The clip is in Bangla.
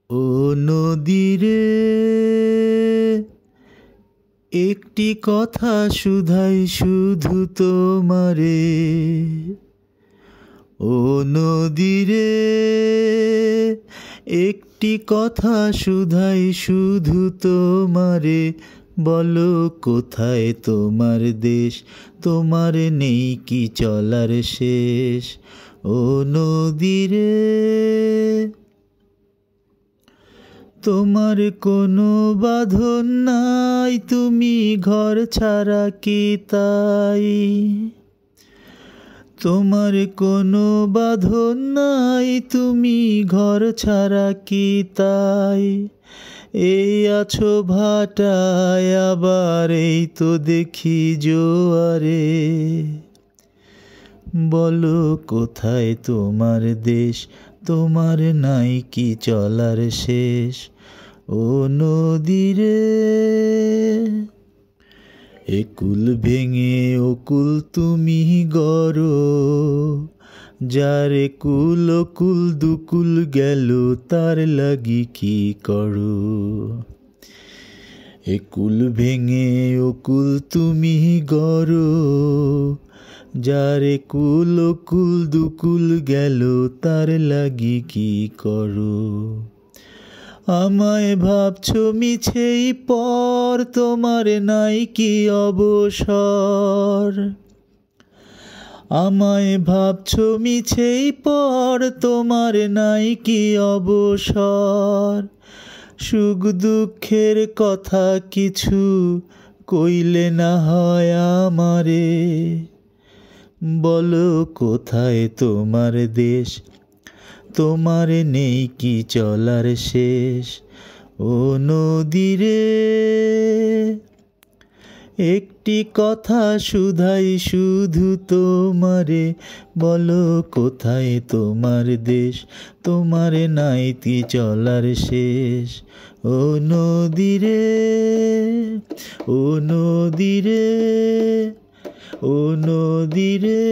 ও নদীরে একটি কথা শুধাই শুধু তোমারে। ও নদীরে একটি কথা শুধাই শুধু তোমারে। বলো কোথায় তোমার দেশ, তোমার নেই কি চলার শেষ। ও নদীরে তোমার কোনো বাঁধন নাই, তুমি ঘর ছাড়া কি তাই। তোমার কোনো বাঁধন নাই, তুমি ঘর ছাড়া কি তাই। এই আছো ভাটায়, আবার এই তো দেখি জোয়ারে। বলো কোথায় তোমার দেশ, তোমার নাই কি চলার শেষ। ও নদীরে একুল ভেঙে ওকুল তুমি গড়ো, যার একুল ওকুল দুকুল গেল তার লাগি কি করো। একুল ভেঙে ওকুল তুমি গড়ো, যার একুল ওকুল দুকুল গেল তার লাগি কি করো। আমায় ভাবছো মিছেই পর, তোমার নাই কি অবসর। আমায় ভাবছো মিছেই পর, তোমার নাই কি অবসর। সুখ দুঃখের কথা কিছু কইলে না হয় আমারে। বলো কোথায় তোমার দেশ, তোমার নেই কি চলার শেষ। ও নদীরে একটি কথা শুধাই শুধু তোমারে। বলো কোথায় তোমার দেশ, তোমার নাই কি চলার শেষ। ও নদীরে, ও নদীরে, ও নদীরে।